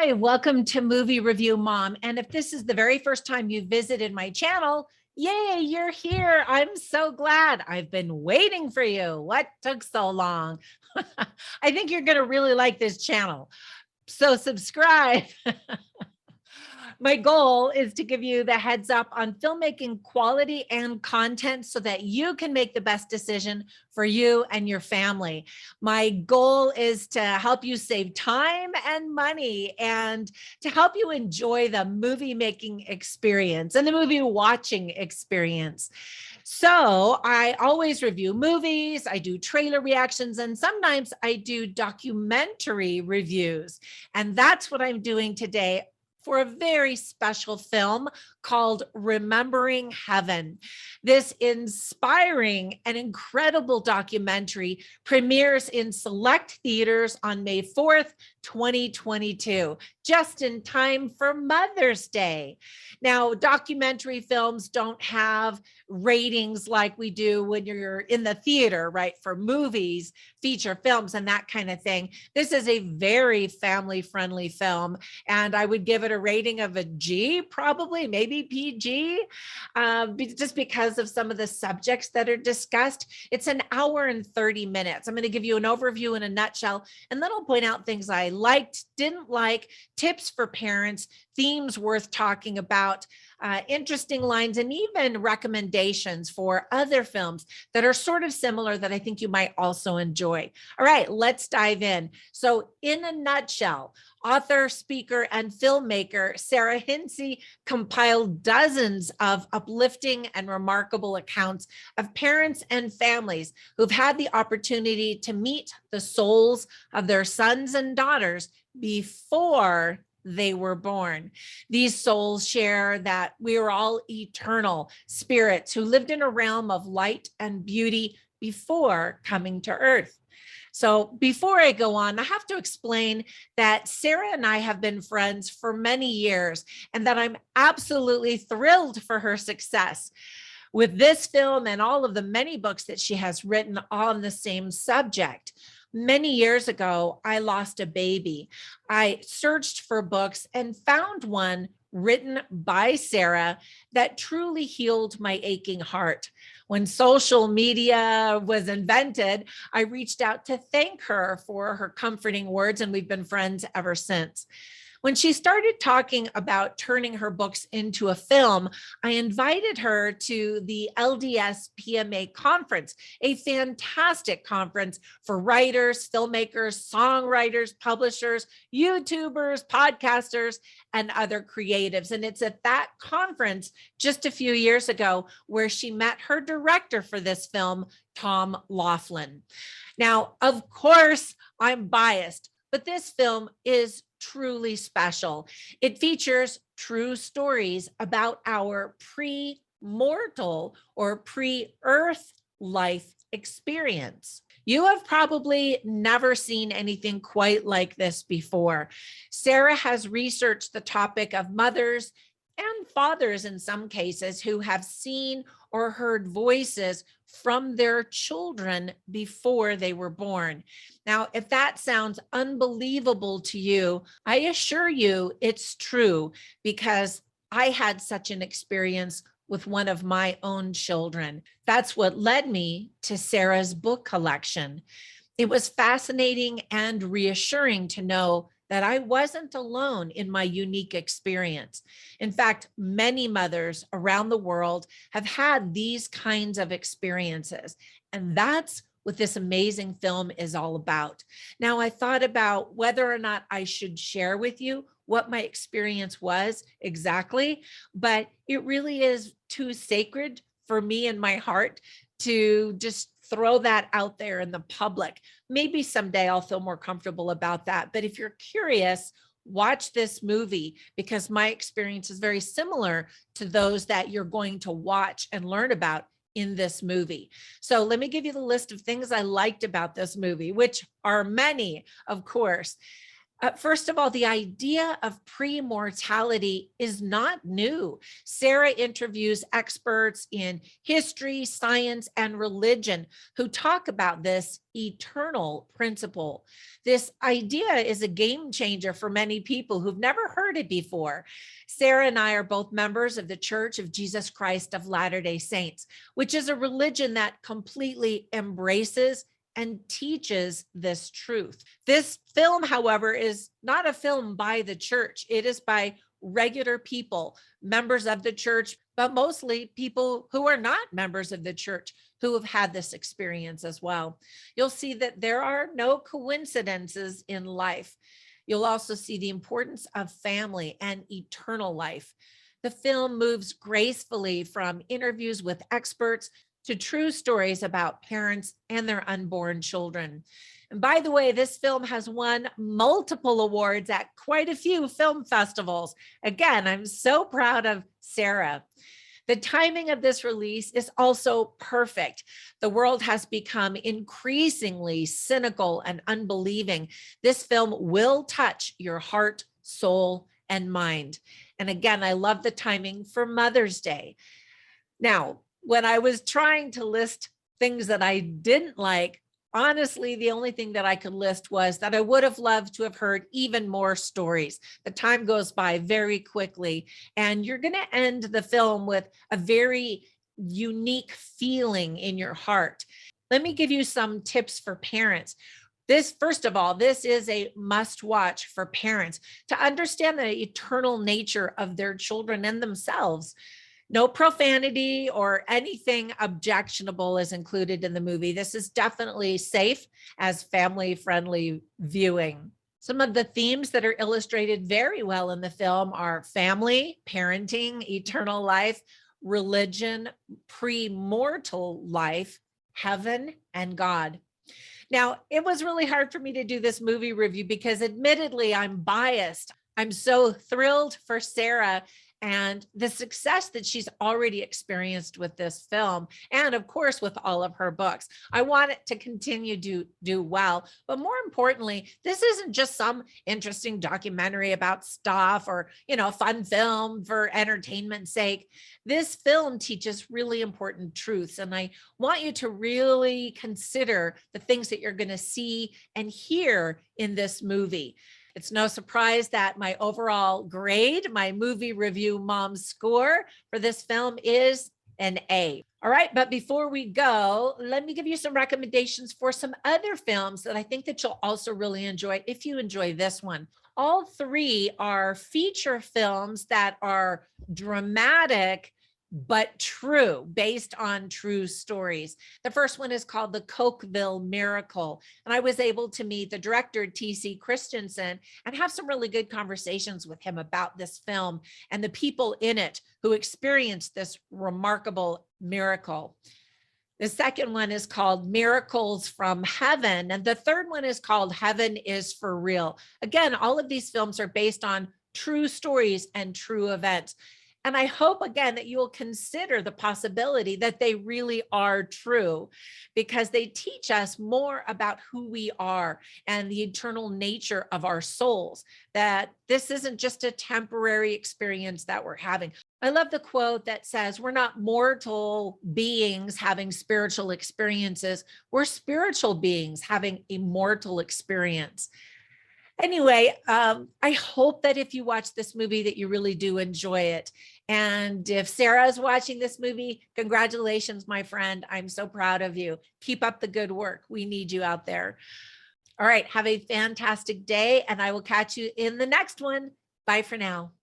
Hi, welcome to Movie Review Mom. And if this is the very first time you visited my channel, yay, you're here. I'm so glad. I've been waiting for you. What took so long? I think you're going to really like this channel. So subscribe. My goal is to give you the heads up on filmmaking quality and content so that you can make the best decision for you and your family. My goal is to help you save time and money and to help you enjoy the movie making experience and the movie watching experience. So I always review movies, I do trailer reactions, and sometimes I do documentary reviews. And that's what I'm doing today for a very special film called Remembering Heaven. This inspiring and incredible documentary premieres in select theaters on May 4th, 2022, just in time for Mother's Day. Now, documentary films don't have ratings like we do when you're in the theater, right? For movies, feature films, and that kind of thing. This is a very family-friendly film, and I would give it a rating of a G, probably, maybe PG, just because of some of the subjects that are discussed. It's an hour and 30 minutes. I'm going to give you an overview in a nutshell, and then I'll point out things I liked, didn't like, tips for parents, themes worth talking about, interesting lines, and even recommendations for other films that are sort of similar that I think you might also enjoy. All right, let's dive in. So in a nutshell, author, speaker, and filmmaker Sarah Hincy compiled dozens of uplifting and remarkable accounts of parents and families who've had the opportunity to meet the souls of their sons and daughters before they were born. These souls share that we are all eternal spirits who lived in a realm of light and beauty before coming to earth. So before I go on, I have to explain that Sarah and I have been friends for many years and that I'm absolutely thrilled for her success with this film and all of the many books that she has written on the same subject. Many years ago, I lost a baby. I searched for books and found one written by Sarah that truly healed my aching heart. When social media was invented, I reached out to thank her for her comforting words, and we've been friends ever since. When she started talking about turning her books into a film, I invited her to the LDS PMA conference, a fantastic conference for writers, filmmakers, songwriters, publishers, YouTubers, podcasters, and other creatives. And it's at that conference just a few years ago where she met her director for this film, Tom Laughlin. Now, of course, I'm biased, but this film is truly special. It features true stories about our pre-mortal or pre-earth life experience. You have probably never seen anything quite like this before. Sarah has researched the topic of mothers and fathers in some cases who have seen or heard voices from their children before they were born. Now, if that sounds unbelievable to you, I assure you it's true because I had such an experience with one of my own children. That's what led me to Sarah's book collection. It was fascinating and reassuring to know that I wasn't alone in my unique experience. In fact, many mothers around the world have had these kinds of experiences, and that's what this amazing film is all about. Now, I thought about whether or not I should share with you what my experience was exactly, but it really is too sacred for me and my heart to just throw that out there in the public. Maybe someday I'll feel more comfortable about that. But if you're curious, watch this movie because my experience is very similar to those that you're going to watch and learn about in this movie. So let me give you the list of things I liked about this movie, which are many, of course. First of all, the idea of pre-mortality is not new. Sarah interviews experts in history, science, and religion who talk about this eternal principle. This idea is a game changer for many people who've never heard it before. Sarah and I are both members of the Church of Jesus Christ of Latter-day Saints, which is a religion that completely embraces and teaches this truth. This film, however, is not a film by the church. It is by regular people, members of the church, but mostly people who are not members of the church who have had this experience as well. You'll see that there are no coincidences in life. You'll also see the importance of family and eternal life. The film moves gracefully from interviews with experts to true stories about parents and their unborn children. And by the way, this film has won multiple awards at quite a few film festivals. Again, I'm so proud of Sarah. The timing of this release is also perfect. The world has become increasingly cynical and unbelieving. This film will touch your heart, soul, and mind. And again, I love the timing for Mother's Day. Now, when I was trying to list things that I didn't like, honestly, the only thing that I could list was that I would have loved to have heard even more stories. The time goes by very quickly, and you're going to end the film with a very unique feeling in your heart. Let me give you some tips for parents. First of all, this is a must watch for parents to understand the eternal nature of their children and themselves. No profanity or anything objectionable is included in the movie. This is definitely safe as family-friendly viewing. Some of the themes that are illustrated very well in the film are family, parenting, eternal life, religion, pre-mortal life, heaven, and God. Now, it was really hard for me to do this movie review because admittedly, I'm biased. I'm so thrilled for Sarah and the success that she's already experienced with this film, and of course with all of her books. I want it to continue to do well, but more importantly, this isn't just some interesting documentary about stuff or, fun film for entertainment's sake. This film teaches really important truths, and I want you to really consider the things that you're going to see and hear in this movie. It's no surprise that my overall grade, my movie review mom score for this film is an A. All right, but before we go, let me give you some recommendations for some other films that I think that you'll also really enjoy if you enjoy this one. All three are feature films that are dramatic but true, based on true stories. The first one is called The Cokeville Miracle, and I was able to meet the director, 𝗥𝗲𝗃𝗃𝗃 and have some really good conversations with him about this film and the people in it who experienced this remarkable miracle. The second one is called Miracles from Heaven, and the third one is called Heaven is for Real. Again, all of these films are based on true stories and true events. And I hope, again, that you will consider the possibility that they really are true, because they teach us more about who we are and the eternal nature of our souls, that this isn't just a temporary experience that we're having. I love the quote that says, we're not mortal beings having spiritual experiences. We're spiritual beings having immortal experience. Anyway, I hope that if you watch this movie that you really do enjoy it. And if Sarah is watching this movie, congratulations, my friend. I'm so proud of you. Keep up the good work. We need you out there. All right, have a fantastic day, and I will catch you in the next one. Bye for now.